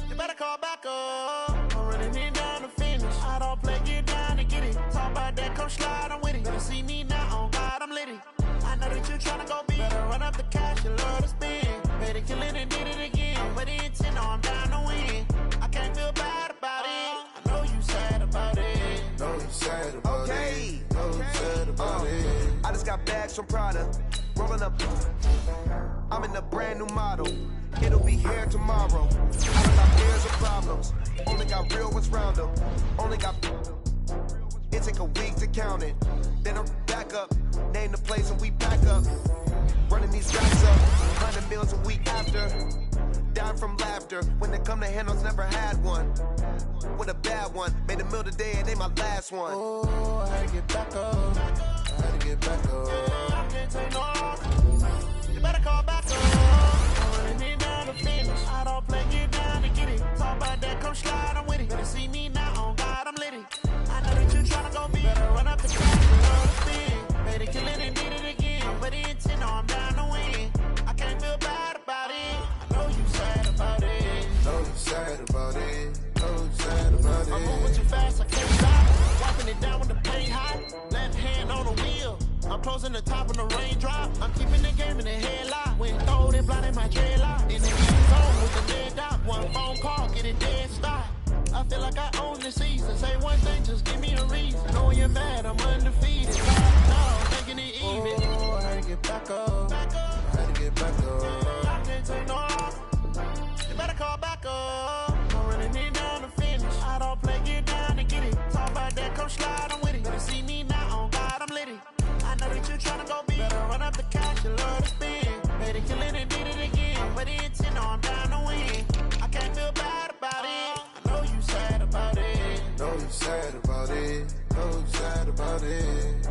You better call back up. I'm running it down to finish. I don't play, get down to get it. Talk about that, come slide, I'm with it. Better see me now, on God, I'm litty. I know that you tryna go big. Better run up the cash, you love to spend. Better kill it and did it again. But the intent, no, I'm down to win. I can't feel bad about it. I know you sad about it. Know you sad about it. Know you sad about it. I just got bags from Prada. Rolling up, I'm in a brand new model. It'll be here tomorrow. I don't got fears or problems. Only got real ones round them. Only got. It take a week to count it. Then I'm back up. Name the place and we back up. Running these racks up. 100 meals a week after. Dying from laughter. When they come to handles, never had one. With a bad one. Made a meal today and they my last one. Oh, I had to get back up. I had to get back up. I can't take no loss. You better call back up. I'm running it down to finish. I don't play, get down to get it. Talk about that, come slide, I'm with it. Better see me now, on God, I'm litty. I know that you tryna go big. Better run up the track, you love to spin. Better kill it and did it again. But the intent, no, I'm down to win. I can't feel bad about it. I know you sad about it. Know you sad about it. Know you sad about it. I'm moving too fast, I can't stop. Wiping it down with the paint hot. Left hand on the wheel. I'm closing the top of the raindrop. I'm keeping the game in the headlock. When throwed and blinded my dreadlock. In the end zone with the dead dot. One phone call, get it dead stop. I feel like I own the season. Say one thing, just give me a reason. Knowing you're mad, I'm undefeated. No, making it even. Oh, I had to get back up. I had to get back up. I can't take no loss. You better call back up. I'm running it down to finish. I don't play, get down to get it. Talk about that, come slide, I'm with it. Better see me now, on God, I'm litty. I know that you tryna go big. Better run up the cash, you love to spend. Better kill it and did it again. But the intent, no, I'm down to win. I can't feel bad about it. I know you sad about it. Know you sad about it. Know you sad about it.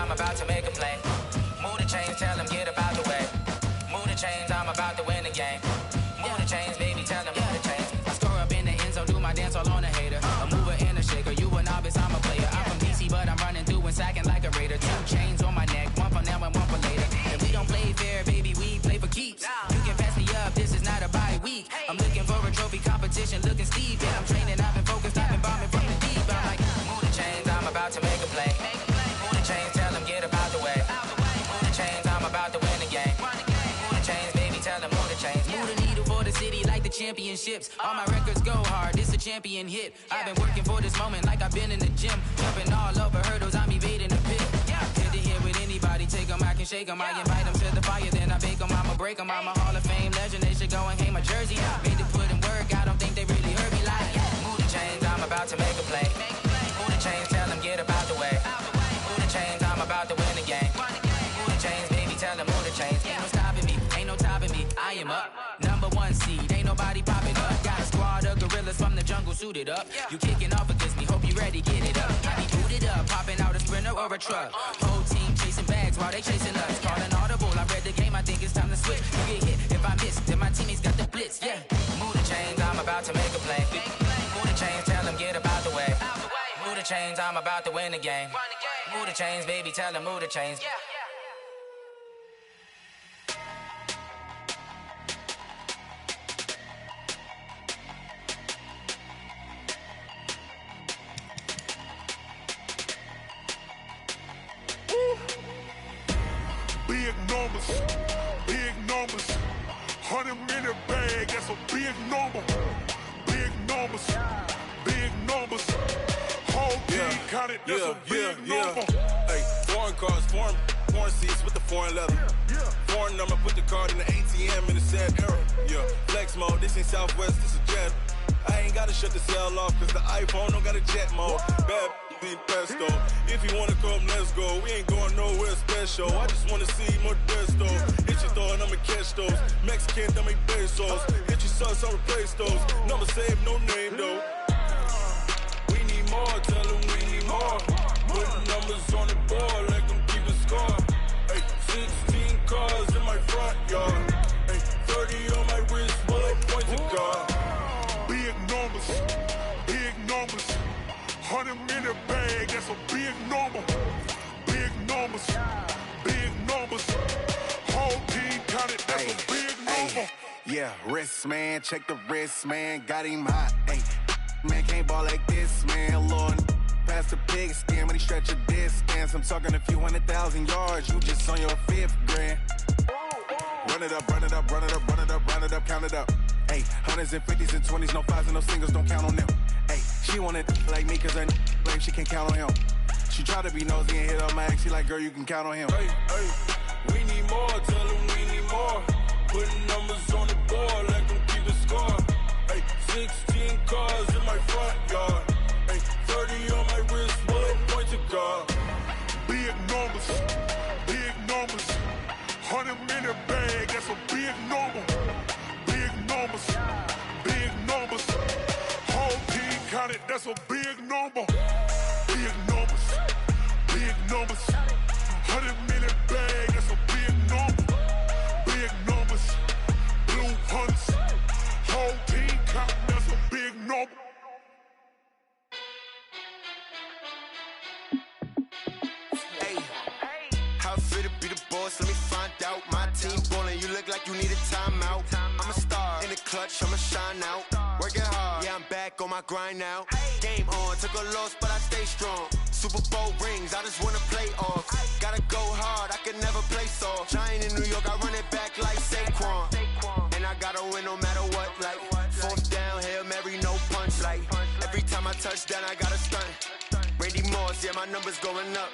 I'm about to make a play. Move the chains, tell them get up out the way. Move the chains, I'm about to win the game. Move the chains, baby, tell them move the chains. I score up in the end zone, do my dance all on a hater. A mover and a shaker, you a novice, I'm a player. I'm from DC, but I'm running through and sacking like a raider. 2 chains on my neck, one for now and one for later. And we don't play fair, baby, we play for keeps. You can pass me up, this is not a bye week. I'm looking for a trophy competition, looking steep. Yeah, I'm training, I've been focused, I've been bombing from the deep. I'm like, move the chains, I'm about to make a play. Move the chains, tell them get up out the way. Move the chains, I'm about to win the game. Move the chains, baby, tell them move the chains. Move the needle for the city like the championships. All my records go hard, this a champion hit. I've been working for this moment like I've been in the gym. Jumping all over hurdles, I'm evading the pit. Head to head with anybody, take them, I can shake them. I invite them to the fire, then I bake them, I'ma break them. I'm a Hall of Fame legend, they should go and hang my jersey. Made to put in work, I don't think they really heard me like, move the chains, I'm about to make a play. Move the chains, tell them get up out the way. Move the chains, I'm about to win the game. Move the chains, baby, tell them move the chains. Ain't no stopping me, ain't no topping me, I am up. Number 1 seed, ain't nobody popping up. Got a squad of gorillas from the jungle suited up. You kicking off against me, hope you ready, get it up. I be booted up, popping out a sprinter or a truck. Whole team chasing bags while they chasing us. Calling audible, I read the game, I think it's time to switch. You get hit if I miss, then my teammates got the blitz, yeah. Move the chains, I'm about to make a play. Move the chains, tell them get up out the way. Move the chains, I'm about to win the game. Move the chains, baby, tell them move the chains. Big numbers, big numbers. 100-minute bag, that's a big number. Big numbers, big numbers. Whole team counted, that's a big number. Hey, foreign cars, foreign seats with the foreign leather. Foreign number, put the card in the ATM in the sad era. Yeah, flex mode, this ain't Southwest, this a jet. I ain't gotta shut the cell off, cause the iPhone don't got a jet mode. Bad need pesto. If you wanna come, let's go. We ain't going nowhere special. I just wanna see more Desto. Hit your throw and I'ma catch those. Mexican, that make pesos. Hit your sauce, I'll replace those. Number saved, no name though. We need more, tell them we need more. Put numbers on the board, let them keep a score. Hey, 16 cars in my front yard. Hey, 30 on my wrist, bullet points a car. Big numbers, big numbers. 100-minute bag, that's a big number. Big numbers, big numbers. Whole team counted, that's a big number. Yeah, wrist man, check the wrist man, got him hot. Ay, man can't ball like this, man. Lord, past the pig skin when he stretch a distance. I'm talking a few 100,000 yards, you just on your 5th grand. Run it up, run it up, run it up, run it up, run it up, count it up. Ay, 100s and 50s and 20s, no 5s and no singles, don't count on them. Ay, she want it like me cause her blame, she can't count on him. She try to be nosy and hit up my ex, she like, girl, you can count on him. Hey, hey, we need more, tell them we need more. Putting numbers on the board, let them keep the score. Hey, 16 cars in my front yard. Hey, 30 on my wrist, bullet points a car. Big numbers, big numbers. 100-minute bag, that's a big number. Big numbers, big numbers. Whole team counted, that's a big number. Big numbers, big numbers. 100-minute bag, that's a big number. Big numbers, blue hunts. Whole team counting, that's a big number. Hey, how fit to be the boss? Let me find out. My team ballin', you look like you need a timeout. I'm a star in the clutch, I'ma shine out. Working hard, yeah, I'm back on my grind now. Game on, took a loss, but I stay strong. Super Bowl rings, I just wanna play off. Gotta go hard, I can never play soft. Giant in New York, I run it back like Saquon. And I gotta win no matter what, like 4th down, Hail Mary, no punch. Like every time I touch down, I gotta stunt. Randy Moss, yeah, my numbers going up.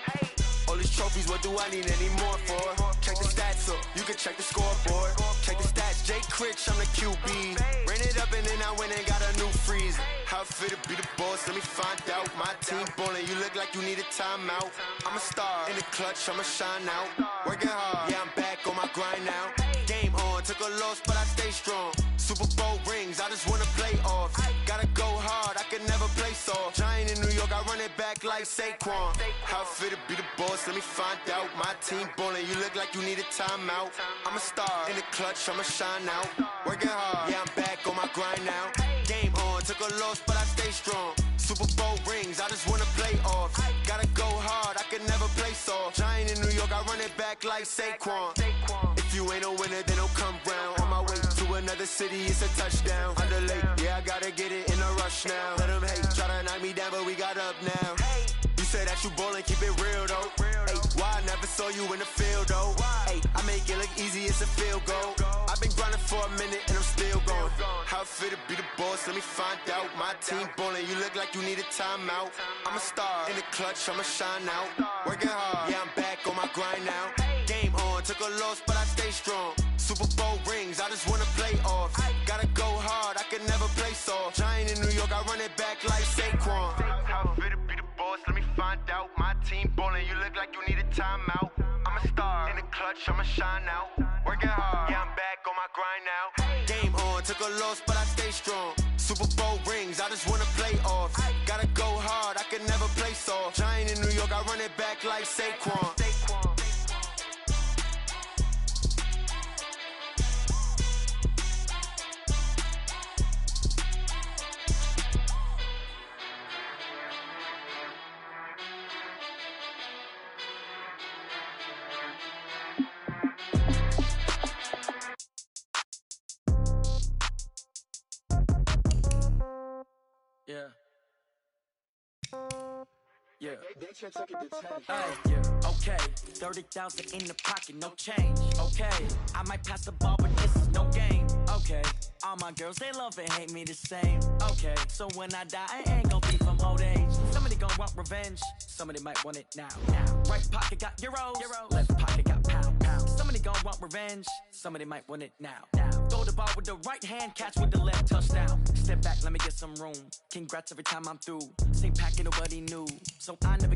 All these trophies, what do I need any more for? Check the stats up, you can check the scoreboard. Check the stats, Jay Critch, I'm the QB. Ran it up and then I went and got a new freeze. How fit to be the boss, let me find out. My team ballin', you look like you need a timeout. I'm a star in the clutch, I'ma shine out. Working hard, yeah, I'm back on my grind now. Game on, took a loss, but I stay strong. Super Bowl rings, I just wanna play off. Gotta go hard, I can never play soft. Giant in New York, I run it back like like Saquon. How fit to be the boss, let me find out. My team ballin', you look like you need a timeout. I'm a star in the clutch, I'ma shine out. Working hard, yeah, I'm back on my grind now. Game on, took a loss, but I stay strong. Super Bowl rings, I just wanna play off. Gotta go hard, I can never play soft. Giant in New York, I run it back like Saquon. If you ain't a winner, then don't come round. On my way to another city, it's a touchdown. Underlay, yeah, I gotta get it in a rush now. Let them hate, try to knock me down, but we got up now. You say that you ballin', keep it real though. Ay, why I never saw you in the field though? Ay, I make it look easy, it's a field goal. I've been grinding for a minute and I'm still going. How fit to be the boss, let me find out. My team ballin', you look like you need a timeout. I'm a star in the clutch, I'ma shine out. Working hard, yeah, I'm back on my grind now. Game on, took a loss, but I stay strong. Super Bowl rings, I just wanna play off. Gotta go hard, I can never play soft. Giant in New York, I run it back like Saquon. How fit to be the boss, let me find out. My team ballin', you look like you need a timeout. I'm a star in the clutch, I'ma shine out. Working hard, yeah, I'm back on my grind now. Game on, took a loss, but I stay strong. Super Bowl rings, I just wanna play off. Gotta go hard, I can never play soft. Giant in New York, I run it back like Saquon. Yeah. Yeah. Yeah. Okay. 30,000 in the pocket, no change. Okay. I might pass the ball, but this is no game. Okay. All my girls, they love and hate me the same. Okay. So when I die, I ain't gonna be from old age. Somebody gonna want revenge. Somebody might want it now. Right pocket got euros. Left pocket got pound. Somebody gonna want revenge. Somebody might want it now. Throw the ball with the right hand, catch with the left, touchdown. Step back, let me get some room. Congrats every time I'm through. Same packet, nobody knew. So I never